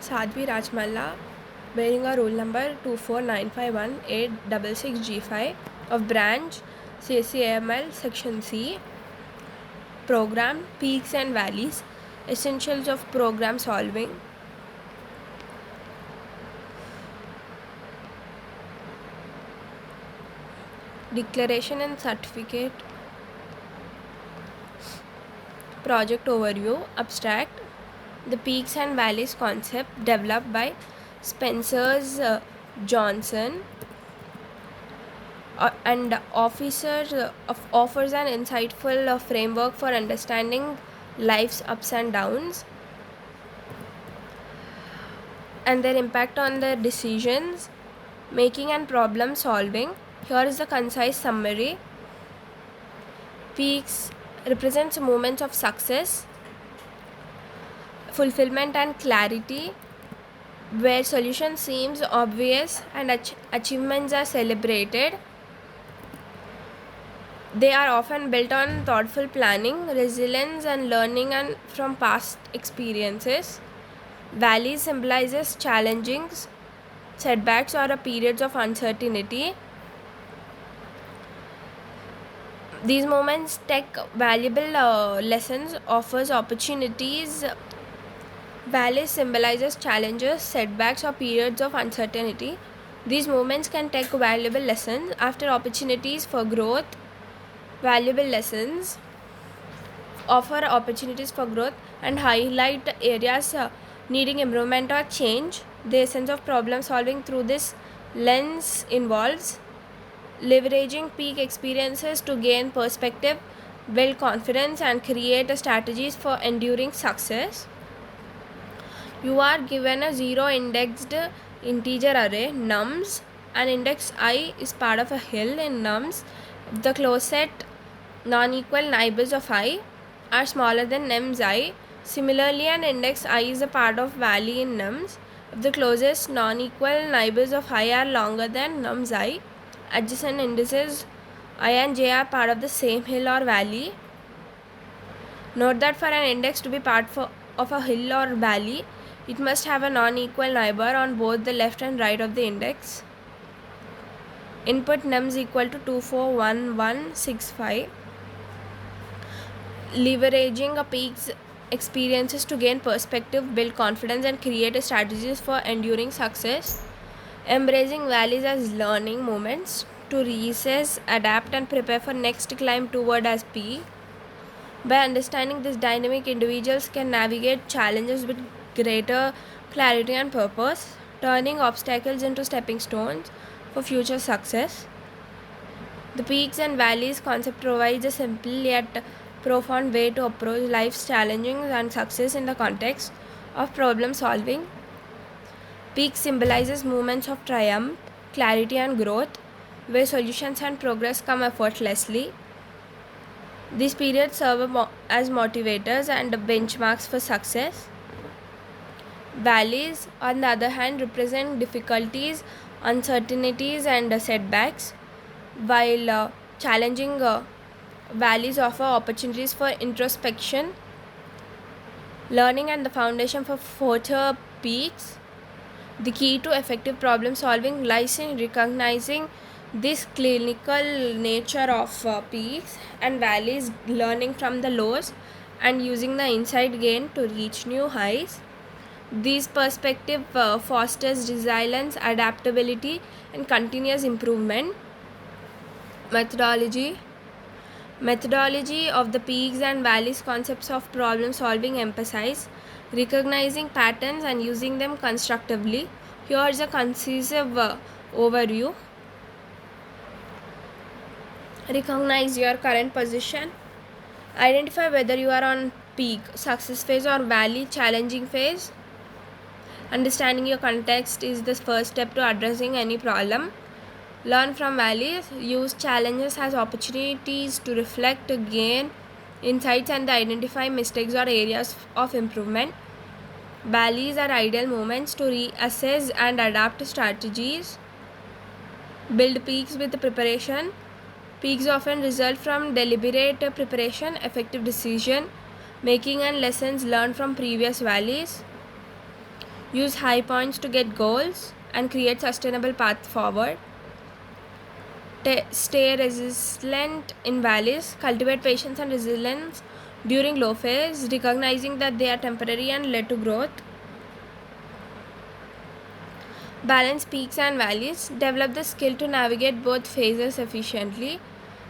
Sadhvi Rajmalla, bearing a roll number 249518666G5 of branch CCAML section C. Program Peaks and Valleys, Essentials of Program Solving. Declaration and Certificate. Project Overview. Abstract. The peaks and valleys concept developed by Spencer's Johnson and offers an insightful framework for understanding life's ups and downs and their impact on the decisions making and problem solving. Here is the concise summary. Peaks represents moments of success, fulfillment and clarity, where solution seems obvious and achievements are celebrated. They are often built on thoughtful planning, resilience and learning and from past experiences. Valleys symbolizes challenges, setbacks or periods of uncertainty. These moments take valuable lessons, offers opportunities. Valleys symbolizes challenges, setbacks or periods of uncertainty. These moments can take valuable lessons, after opportunities for growth. Valuable lessons offer opportunities for growth and highlight areas needing improvement or change. The essence of problem solving through this lens involves leveraging peak experiences to gain perspective, build confidence and create strategies for enduring success. You are given a zero indexed integer array nums, and index I is part of a hill in nums. The closest non-equal neighbors of I are smaller than nums I. Similarly, an index I is a part of valley in nums. If the closest non-equal neighbors of I are longer than nums I, adjacent indices I and j are part of the same hill or valley. Note that for an index to be part of a hill or valley, it must have a non-equal neighbor on both the left and right of the index. Input nums equal to 241165. Leveraging a peak's experiences to gain perspective, build confidence and create strategies for enduring success. Embracing valleys as learning moments to reassess, adapt and prepare for next climb toward as peak. By understanding this dynamic, individuals can navigate challenges with greater clarity and purpose, turning obstacles into stepping stones for future success. The peaks and valleys concept provides a simple yet profound way to approach life's challenges and success in the context of problem solving. Peak symbolizes moments of triumph, clarity and growth, where solutions and progress come effortlessly. These periods serve as motivators and benchmarks for success. Valleys, on the other hand, represent difficulties, uncertainties and setbacks, while challenging valleys offer opportunities for introspection, learning and the foundation for future peaks. The key to effective problem solving lies in recognizing this clinical nature of peaks and valleys, learning from the lows and using the insight gained to reach new highs. This perspective fosters resilience, adaptability and continuous improvement. Methodology of the peaks and valleys concepts of problem solving emphasize recognizing patterns and using them constructively. Here is a concise overview. Recognize your current position. Identify whether you are on peak, success phase or valley, challenging phase. Understanding your context is the first step to addressing any problem. Learn from valleys. Use challenges as opportunities to reflect, gain insights and identify mistakes or areas of improvement. Valleys are ideal moments to reassess and adapt strategies. Build peaks with preparation. Peaks often result from deliberate preparation, effective decision making and lessons learned from previous valleys. use high points to get goals, and create sustainable path forward. Stay resilient in valleys, cultivate patience and resilience during low phase, recognizing that they are temporary and lead to growth. Balance peaks and valleys, develop the skill to navigate both phases efficiently,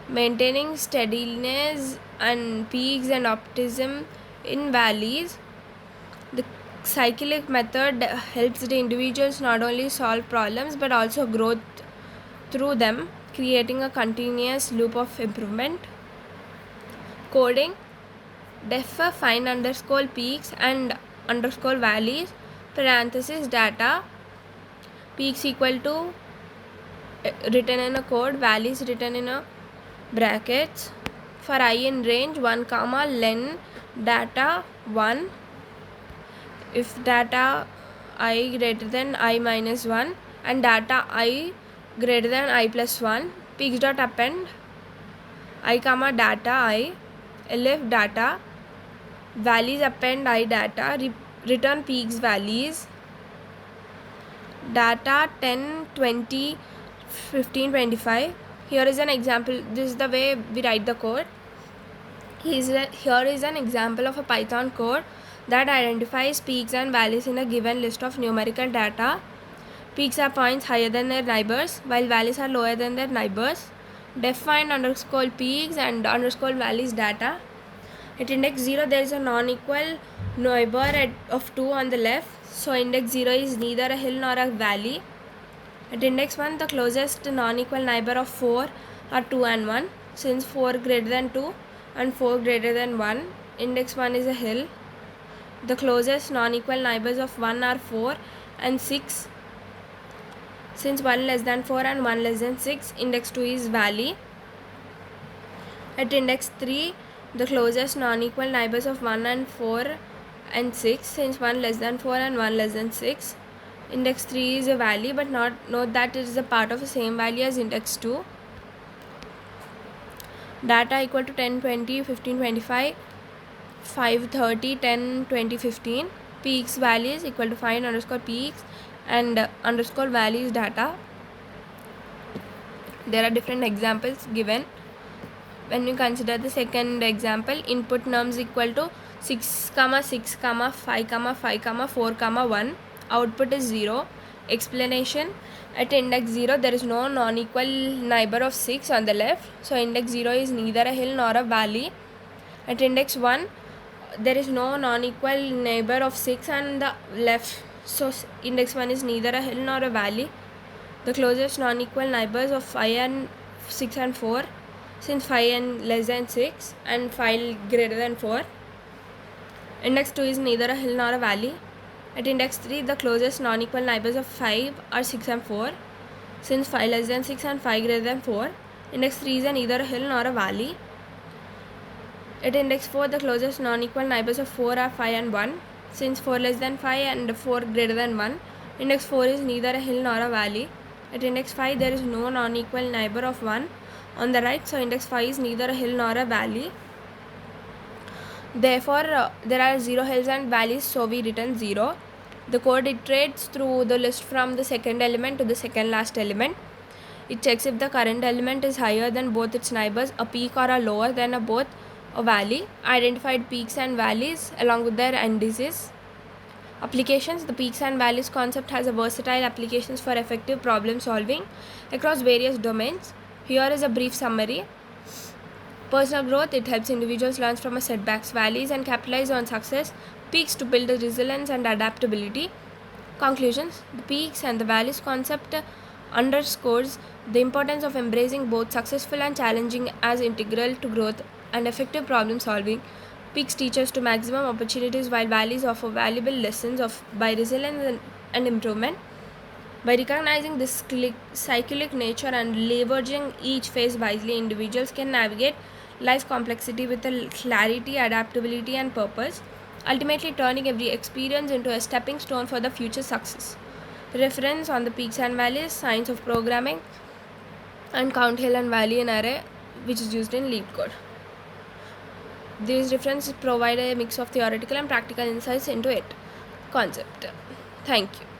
maintaining steadiness and peaks and optimism in valleys. The cyclic method helps the individuals not only solve problems but also grow through them, creating a continuous loop of improvement. Coding, def find underscore peaks and underscore valleys, parenthesis data, peaks equal to written in a code, valleys written in a brackets. For I in range 1 comma len data 1, if data I greater than I minus 1 and data I greater than I plus 1, peaks dot append I comma data I, elif data, valleys append I data, return peaks valleys, data 10, 20, 15, 25. Here is an example. This is the way we write the code. Here is an example of a Python code that identifies peaks and valleys in a given list of numerical data. Peaks are points higher than their neighbors, while valleys are lower than their neighbors. Define underscore peaks and underscore valleys data. At index 0, there is a non-equal neighbor of 2 on the left. So index 0 is neither a hill nor a valley. At index 1, the closest non-equal neighbor of 4 are 2 and 1. Since 4 greater than 2 and 4 greater than 1, index 1 is a hill. The closest non-equal neighbors of 1 are 4 and 6. Since 1 less than 4 and 1 less than 6, index 2 is valley. At index 3, the closest non-equal neighbors of 1 and 4 and 6, since 1 less than 4 and 1 less than 6, index 3 is a valley, but note that it is a part of the same valley as index 2. Data equal to 10, 20, 15, 25, 5, 30, 10, 20, 15. Peaks valleys equal to find underscore peaks and underscore valleys data. There are different examples given. When you consider the second example, input nums equal to 6, 6, 5, 5, 4, 1. Output is 0. Explanation: at index 0, there is no non-equal neighbor of 6 on the left. So index 0 is neither a hill nor a valley. At index 1, there is no non-equal neighbor of 6 on the left. So index 1 is neither a hill nor a valley. The closest non-equal neighbors of 5 and 6 and 4, since 5 and less than 6 and 5 greater than 4. Index 2 is neither a hill nor a valley. At index 3, the closest non-equal neighbors of 5 are 6 and 4. Since 5 less than 6 and 5 greater than 4, index 3 is neither a hill nor a valley. At index 4, the closest non-equal neighbors of 4 are 5 and 1. Since 4 less than 5 and 4 greater than 1, index 4 is neither a hill nor a valley. At index 5, there is no non-equal neighbor of 1 on the right, so index 5 is neither a hill nor a valley. Therefore, there are 0 hills and valleys, so we return 0. The code iterates through the list from the second element to the second last element. It checks if the current element is higher than both its neighbors, a peak, or a lower than both a valley. Identified peaks and valleys along with their indices. Applications: the peaks and valleys concept has a versatile applications for effective problem solving across various domains. Here is a brief summary. Personal growth: it helps individuals learn from setbacks, valleys, and capitalize on success. Peaks to build resilience and adaptability. Conclusions: the peaks and the valleys concept underscores the importance of embracing both successful and challenging as integral to growth and effective problem solving. Peaks teach us to maximum opportunities, while valleys offer valuable lessons by resilience and improvement. By recognizing this cyclic nature and leveraging each phase wisely, individuals can navigate life's complexity with a clarity, adaptability, and purpose, ultimately turning every experience into a stepping stone for the future success. Reference on the peaks and valleys, science of programming, and count hill and valley in array, which is used in LeetCode. These references provide a mix of theoretical and practical insights into it concept. Thank you.